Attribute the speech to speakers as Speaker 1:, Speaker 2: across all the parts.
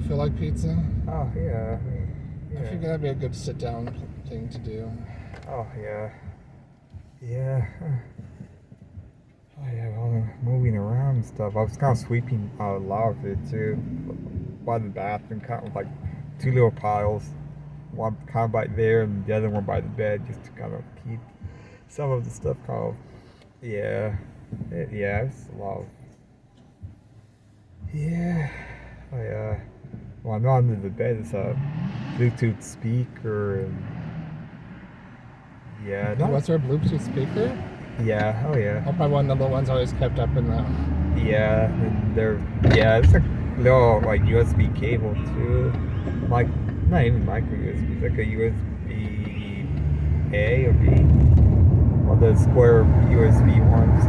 Speaker 1: feel like pizza?
Speaker 2: Oh, yeah.
Speaker 1: I figure that'd be a good sit-down thing to do.
Speaker 2: Oh, yeah. Yeah. Oh, yeah, while I'm moving around and stuff. I was kind of sweeping a lot of it, too. By the bathroom, kind of like two little piles. One kind of by there and the other one by the bed, just to kind of keep some of the stuff kind of, yeah. Yeah, it's a lot of, yeah. Oh, yeah. Well, I know under the bed is a Bluetooth speaker and yeah.
Speaker 1: Was there a Bluetooth speaker?
Speaker 2: Yeah, oh yeah.
Speaker 1: Oh, probably one of the little ones always kept up in the...
Speaker 2: Yeah, and it's a little like USB cable too. Like, not even micro USB, it's like a USB A or B. One of the square USB ones.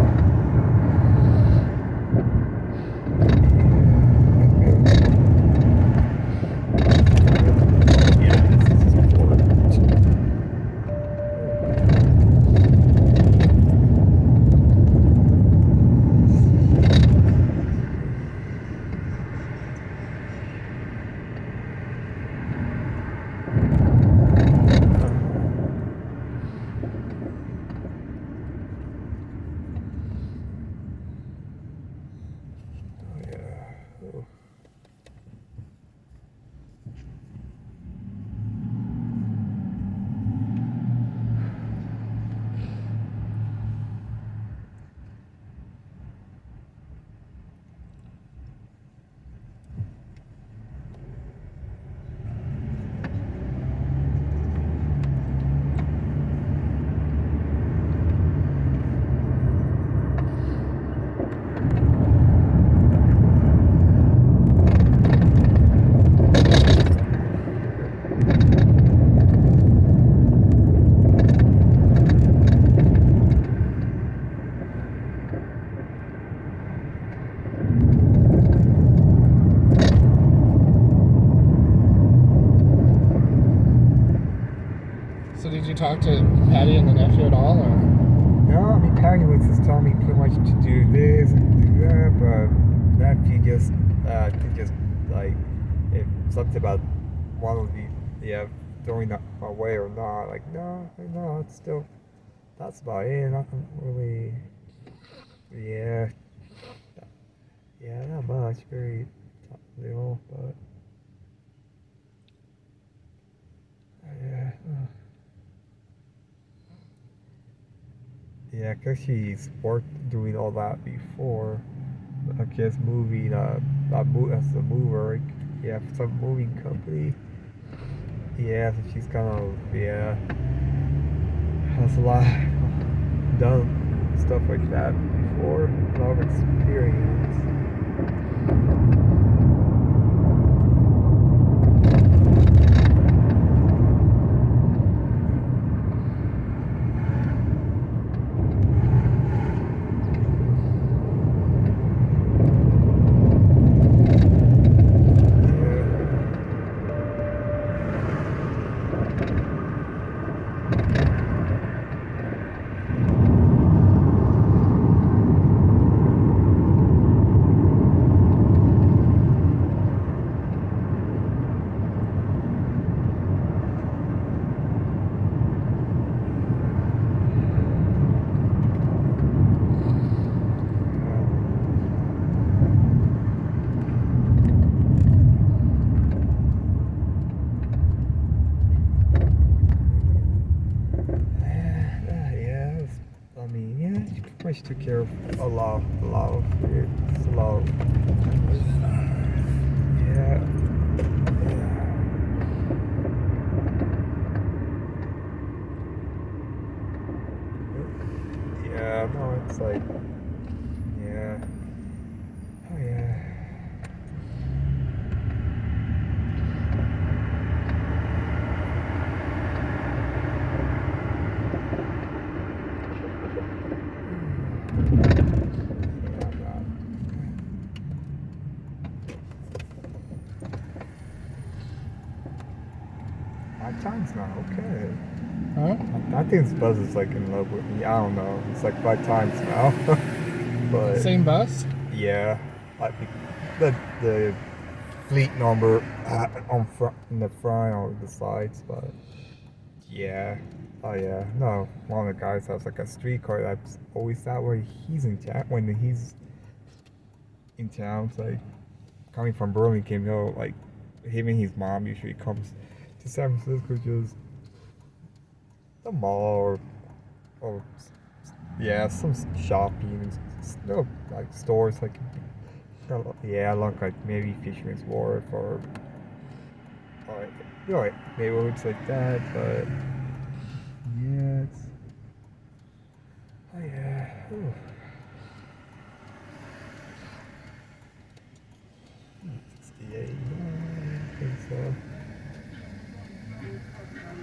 Speaker 1: So did you talk to Patty and the nephew at all, or?
Speaker 2: No, I mean Patty was just telling me pretty much to do this and do that, but nephew just like if something about one of the throwing that away or not, like no, it's still that's about it. Nothing really, yeah, not much, very little, but yeah. Yeah, because she's worked doing all that before. I guess moving, as a mover, yeah, for some moving company. Yeah, so she's kind of, yeah, has a lot, done stuff like that before, a lot of experience. She took care of a lot of it. It's a lot of, yeah. Yeah, no, it's like, yeah. Oh, yeah. My time's not okay.
Speaker 1: Huh?
Speaker 2: I think this bus is like in love with me. I don't know. It's like 5 times now. But
Speaker 1: same bus?
Speaker 2: yeah, the fleet number on front, in the front or the sides, but yeah. Oh yeah, no. One of the guys has like a street car that's always that way. He's in town when he's in town. It's like coming from Birmingham, you know, like him and his mom usually comes to San Francisco just the mall or yeah, some shopping, no, like stores like yeah, like maybe Fisherman's Wharf or you know, neighborhoods like that. But yeah, it's oh yeah. Ooh. 68, I think so.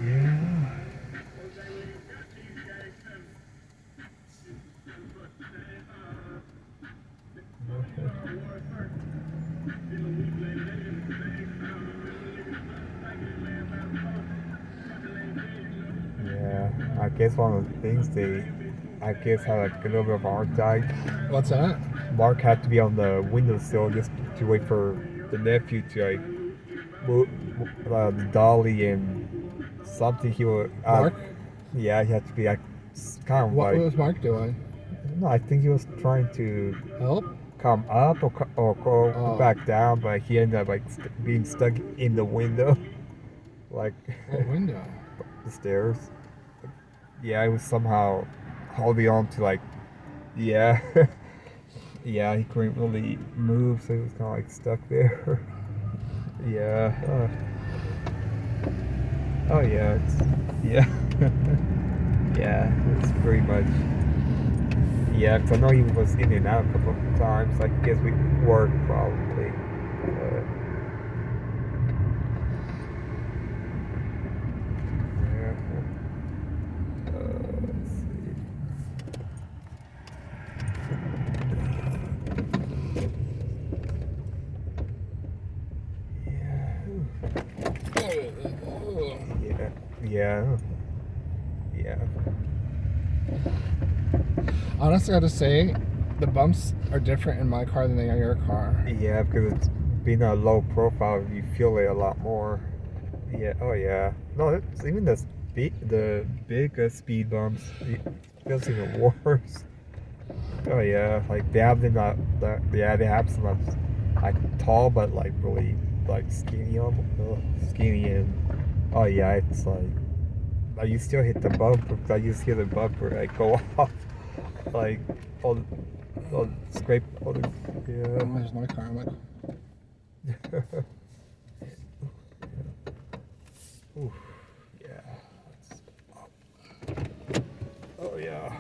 Speaker 2: Yeah. Yeah, I guess one of the things I guess had like a little bit of a hard time.
Speaker 1: What's that?
Speaker 2: Mark had to be on the windowsill just to wait for the nephew to like move the dolly and something he would.
Speaker 1: Mark?
Speaker 2: Yeah, he had to be like kind of
Speaker 1: What
Speaker 2: like.
Speaker 1: was Mark doing?
Speaker 2: No, I think he was trying to
Speaker 1: Help?
Speaker 2: come up or go back down, but he ended up like being stuck in the window, like
Speaker 1: What window?
Speaker 2: the stairs. Yeah, I was somehow holding on to like, yeah, yeah, he couldn't really move, so he was kind of like stuck there. Yeah. Oh yeah, it's yeah, yeah, it's pretty much. Yeah, because I know he was in and out a couple of times. I guess we worked probably. Yeah. Let's see. Yeah. Yeah. Yeah.
Speaker 1: Honestly, I gotta say, the bumps are different in my car than they are in your car.
Speaker 2: Yeah, because it's being a low profile, you feel it a lot more. Yeah. Oh yeah. No, it's even the bigger speed bumps, it feels even worse. Oh yeah, like they have them not that yeah they have some that's like tall but like really like skinny skinny and oh yeah it's like you still hit the bumper because I just hear the bumper like go off like all scrape all the yeah.
Speaker 1: There's my car. I'm like,
Speaker 2: Oof, yeah. Oh yeah.